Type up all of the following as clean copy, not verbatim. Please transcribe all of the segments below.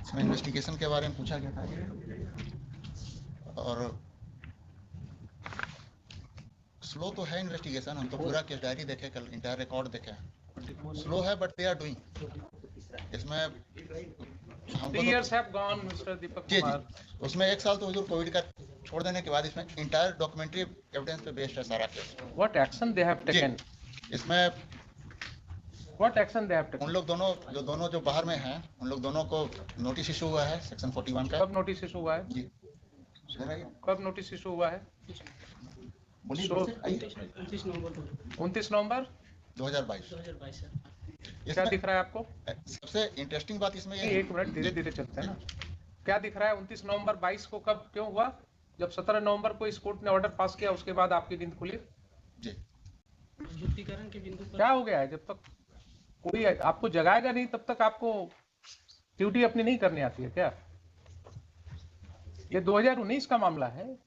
इसमें इन्वेस्टिगेशन के बारे में पूछा गया था और स्लो तो है इन्वेस्टिगेशन। हम तो पूरा केस डायरी देखे, कल इंटायर रिकॉर्ड देखे। स्लो है बट दे आर डूइंग। इसमें हमको 3 years have gone, Mr. Deepak ji Kumar. उसमें 1 साल तो हुजूर कोविड का छोड़ देने के बाद इसमें इंटायर डॉक्यूमेंट्री एविडेंस पे बेस्ड है सारा case. What action they have taken? इसमें What action they have उन taken? लोग दोनों जो बाहर में हैं, उन लोग दोनों को नोटिस इशू हुआ है सेक्शन 41 का। कब नोटिस इशू हुआ है? जी कब नोटिस इशू हुआ है? 29 नवंबर 2022। क्या दिख रहा है आपको? सबसे इंटरेस्टिंग बात इसमें ये है, एक मिनट धीरे धीरे चलते हैं ना। क्या दिख रहा है 29 नवंबर 22 को कब क्यों हुआ? जब 17 नवंबर को इस कोर्ट ने ऑर्डर पास किया उसके बाद आपकी नींद खुली? जी युक्तिकरण के बिंदु पर क्या हो गया है? जब तक कोई आपको जगाएगा नहीं तब तक आपको ड्यूटी अपनी नहीं करनी आती है क्या? ये 2019 का मामला है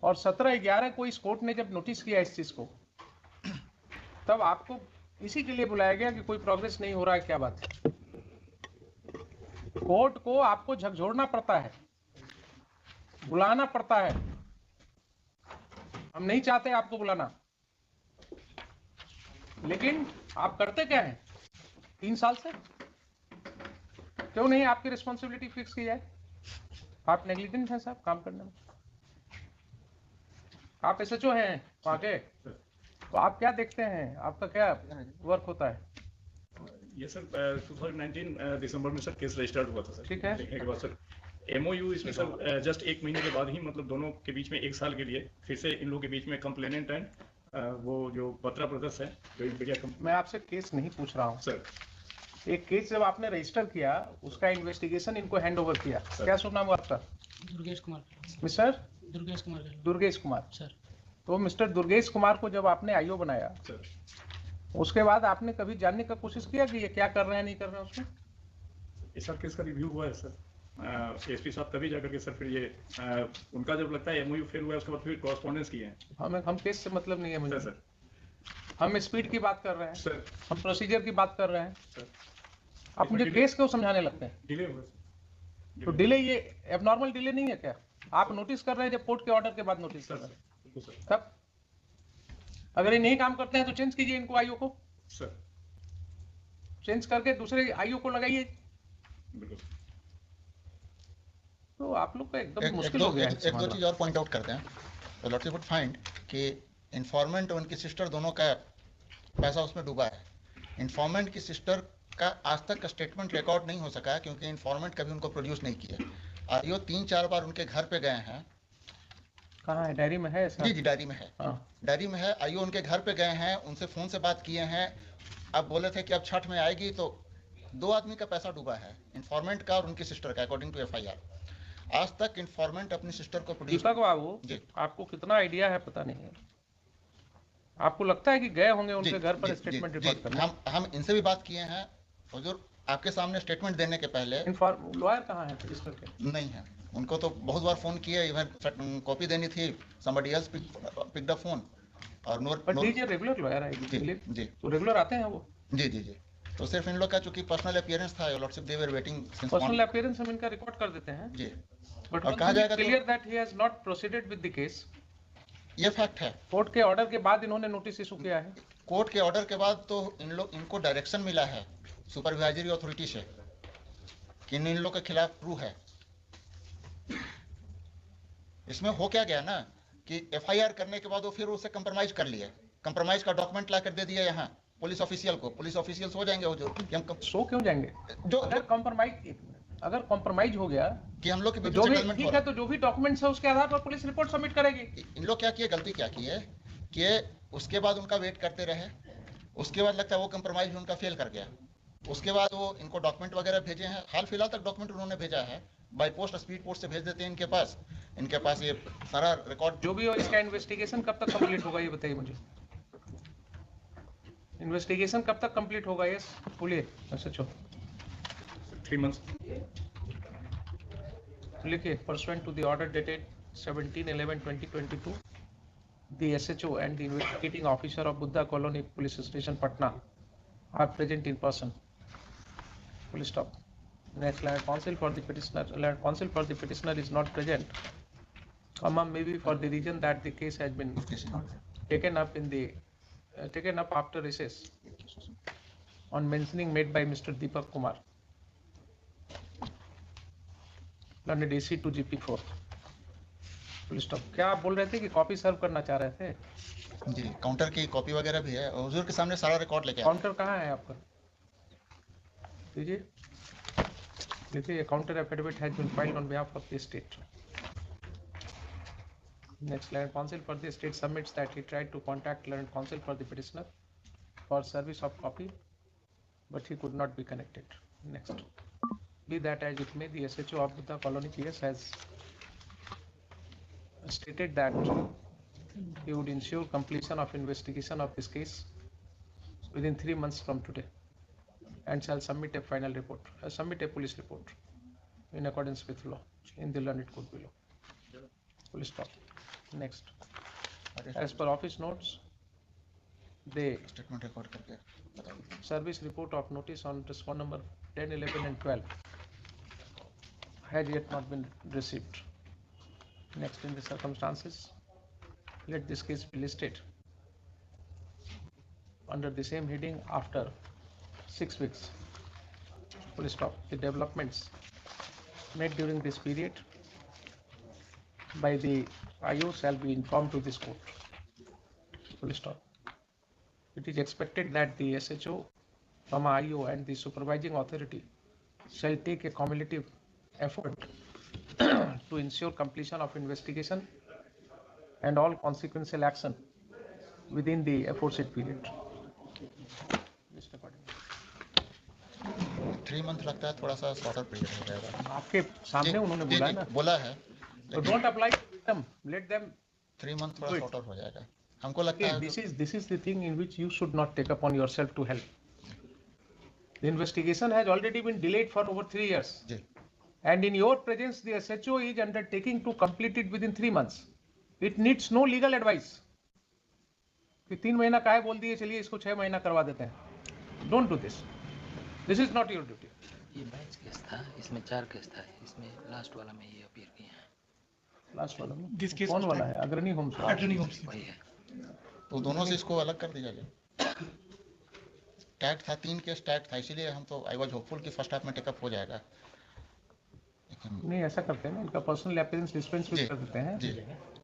और 17/11 को इस कोर्ट ने जब नोटिस किया इस चीज को तब आपको इसी के लिए बुलाया गया कि कोई प्रोग्रेस नहीं हो रहा है। क्या बात है? कोर्ट को आपको झकझोरना पड़ता है, बुलाना पड़ता है। हम नहीं चाहते आपको बुलाना, लेकिन आप करते क्या हैं 3 साल से? क्यों नहीं आपकी रिस्पॉन्सिबिलिटी फिक्स की जाए? आप नेग्लिजेंट हैं साहब काम करने में। आप एसएचओ हैं वहां के, तो आप क्या देखते हैं? आपका क्या वर्क होता है? ये सर 2019 दिसंबर में सर केस रजिस्टर्ड हुआ था सर। ठीक है। देखने के बाद सर एमओयू इसमें सर जस्ट 1 महीने के बाद ही मतलब दोनों के बीच में 1 साल के लिए फिर से इन लोगों के बीच में कंप्लेनेंट एंड वो जो बत्रा ब्रदर्स है जो इंपीरिया मैं आपसे केस नहीं पूछ रहा हूँ सर। एक केस जब आपने रजिस्टर किया उसका इन्वेस्टिगेशन इनको हैंड ओवर किया। क्या शुभ नाम हुआ आपका? Durgesh Kumar mister Durgesh Kumar Durgesh Kumar sir. तो मिस्टर दुर्गेश कुमार को जब आपने आईओ बनाया सर उसके बाद आपने कभी जानने का कोशिश किया कि ये क्या कर रहे हैं नहीं कर रहे हैं उसमें? इस सब केस का रिव्यू हुआ है सर। एसपी साहब तभी जाकर के सर फिर ये उनका जब लगता है एमओयू फेल हुआ है उसके बाद फिर कॉरेस्पॉन्डेंस किए हैं। हम केस से मतलब नहीं है मुझे सर हम स्पीड की बात कर रहे हैं सर हम प्रोसीजर की बात कर रहे हैं। सर आप मुझे केस क्यों समझाने लगते हैं? डिले हुआ तो डिले ये एबनॉर्मल डिले नहीं है क्या? आप नोटिस कर रहे हैं जब कोर्ट के ऑर्डर के बाद नोटिस कर सर रहे हैं बिल्कुल सर तब अगर ये नहीं काम करते हैं तो चेंज कीजिए इनको आईओ को सर चेंज करके दूसरे आईओ को लगाइए। बिल्कुल तो आप लोग का एकदम एक मुश्किल हो गया है दो चीज और पॉइंट आउट करते हैं। तो लॉर्डशिप वुड फाइंड कि इन्फॉर्मेंट और उनकी सिस्टर दोनों का पैसा उसमें डूबा है। इन्फॉर्मेंट की सिस्टर का आज तक का स्टेटमेंट रिकॉर्ड नहीं हो सका है क्योंकि इन्फॉर्मेंट कभी उनको प्रोड्यूस नहीं किया। आईओ 3-4 बार उनके घर पे गए हैं। कहाँ है? डायरी में है ऐसा? जी डायरी में है। हाँ। डायरी में है। आईओ उनके घर पे गए हैं, उनसे फोन से बात किए हैं। अब बोले थे कि अब छठ में आएगी तो 2 आदमी का पैसा डूबा है, इन्फॉर्मेंट का और उनकी सिस्टर का, अकॉर्डिंग टू एफआईआर। आज तक इन्फॉर्मेंट अपनी सिस्टर को प्रोड्यूस। दीपक बाबू जी। आपको कितना आइडिया है पता नहीं है। आपको लगता है कि गए होंगे उनके घर पर जी, स्टेटमेंट जी, रिकॉर्ड करने? हम इनसे भी बात किए हैं हुजूर। आपके सामने स्टेटमेंट देने के पहले लॉयर कहाँ है रजिस्टर के? नहीं है। उनको तो बहुत बार फोन किए, इवन कॉपी देनी थी, somebody else picked up phone और बट ये रेगुलर लॉयर है जी तो रेगुलर आते हैं वो? जी जी जी। तो सिर्फ इन लोग का चूंकि पर्सनल अपीयरेंस था, lordship they were waiting since personal appearance हम इनका रिकॉर्ड कर देते हैं जी। बट और कहा जाएगा clear that he has not proceeded with the case. ये फैक्ट है। कोर्ट के ऑर्डर के बाद इन्होंने नोटिस इशू किया है। कोर्ट के ऑर्डर के बाद तो इनको डायरेक्शन मिला है सुपरवाइजरी अथॉरिटी से कि इन लोग के खिलाफ प्रूव है। इसमें हो क्या गया ना कि एफआईआर करने के बाद वो फिर उसे कंप्रोमाइज कर लिया। कंप्रोमाइज का डॉक्यूमेंट ला कर दे दिया यहाँ पुलिस ऑफिशियल को। पुलिस ऑफिशियल्स हो जाएंगे वो जो कि हम सो क्यों जाएंगे? जो अगर कॉम्प्रोमाइज हो गया कि हम लोग के बीच जो भी सेटलमेंट ठीक है तो जो भी डॉक्यूमेंट्स है उसके आधार पर पुलिस रिपोर्ट सबमिट करेगी। इन लोग क्या किए, गलती क्या की है कि उसके बाद उनका वेट करते रहे। उसके बाद लगता है वो कंप्रोमाइज भी उनका फेल कर गया। उसके बाद वो इनको डॉक्यूमेंट वगैरह भेजे हैं। हाल फिलहाल तक डॉक्यूमेंट उन्होंने भेजा है बाय पोस्ट, स्पीड पोस्ट से भेज देते हैं इनके पास ये सारा रिकॉर्ड। जो भी हो इसका इन्वेस्टिगेशन कब तक कंप्लीट होगा ये बताइए मुझे। इन्वेस्टिगेशन कब तक कंप्लीट होगा? ये बोलिए एसएचओ। 3 months लिखिए pursuant to the order dated 17/11/2022 the SHO and the investigating officer of Buddha Colony Police Station Patna are present in person. Full stop. Next, land counsel for the petitioner. Land counsel for the petitioner is not present. Maybe for the reason that the case has been taken up in the taken up after recess on mentioning made by Mr. Deepak Kumar, learned AC to GP4. Full stop. क्या आप बोल रहे थे कि copy सर्व करना चाह रहे थे? जी, काउंटर की कॉपी वगैरह भी है और हुजूर के सामने सारा रिकॉर्ड लेके आए। काउंटर कहाँ है आपका? लीजिए, लिखिए, counter affidavit has been filed on behalf of the state. Next, learned counsel for the state submits that he tried to contact learned counsel for the petitioner for service of copy, but he could not be connected. Next, be that as it may, the SHO of Buddha Colony PS has stated that he would ensure completion of investigation of this case within 3 months from today, and shall submit a final report, submit a police report in accordance with law in the learned court below. Full stop. Next, as per office notes, the statement record करके बताओ। service report of notice on respond number 10, 11 and 12 has yet not been received. Next, in the circumstances, let this case be listed under the same heading after 6 weeks. Full stop. The developments made during this period by the IO shall be informed to this court. Full stop. It is expected that the SHO, IO and the supervising authority shall take a cumulative effort to ensure completion of investigation and all consequential action within the aforesaid period. 3 month लगता है, थोड़ा सा shorter period हो जाएगा। आपके सामने उन्होंने जी, बोला जी, ना, बोला है, तो don't apply them, let them. 3 month थोड़ा Wait. शॉर्टर हो जाएगा। हमको लगता Okay, है this is the thing in which you should not take upon yourself to help. The investigation has already been delayed for over 3 years. Ji, And in your presence, the SHO is undertaking to complete it within 3 months. It needs no legal advice. कि 3 महीना काहे बोल दिए, चलिए इसको 6 महीना करवा देते हैं. Don't do this. This is not your duty. ये मैच केस था, इसमें 4 केस था, इसमें लास्ट वाला में ये अपीयर किए हैं, Last वाला में This case कौन was वाला है? अग्रणी होम्स वाला? Attorney Homes. वही है। तो दोनों से इसको अलग कर दिया जाए। टैग था, 3 केस टैग था, इसीलिए हम तो आई वाज होपफुल कि फर्स्ट हाफ में टेकअप हो जाएगा। लेकिन नहीं, ऐसा करते हैं ना, इनका पर्सनल अपीयरेंस डिस्पेंस जी, कर देते हैं. जी,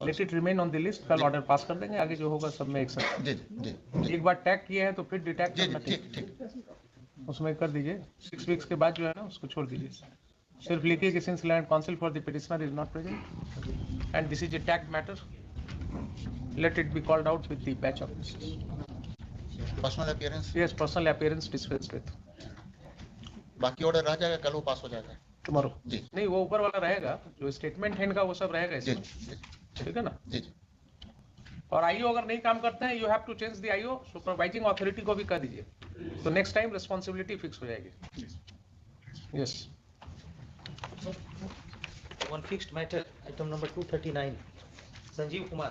let it remain on the list. कल ऑर्डर पास कर देंगे, आगे जो होगा सब में एक साथ. जी, जी, जी, एक बार टैग किए हैं तो फिर डिटैग जी, करना ठीक, चाहिए. ठीक। उसमें कर दीजिए. 6 वीक्स के बाद जो है ना, उसको छोड़ दीजिए. सिर्फ लिखिए कि since land council for the petitioner is not present and this is a tag matter, let it be called out with the batch of personal appearance, yes, personal appearance dispense with. बाकी order रह जाएगा, कल वो पास हो जाएगा। Tomorrow. जी, नहीं, वो ऊपर वाला रहेगा, जो स्टेटमेंट है इनका वो सब रहेगा जी, इसमें. जी, ठीक है ना. जी, जी। और आईओ अगर नहीं काम करते हैं, you have to change the IO. Supervising authority को भी कर दीजिए, तो नेक्स्ट टाइम रिस्पॉन्सिबिलिटी फिक्स हो जाएगी. Yes. One fixed matter, item number 239, Sanjeev Kumar.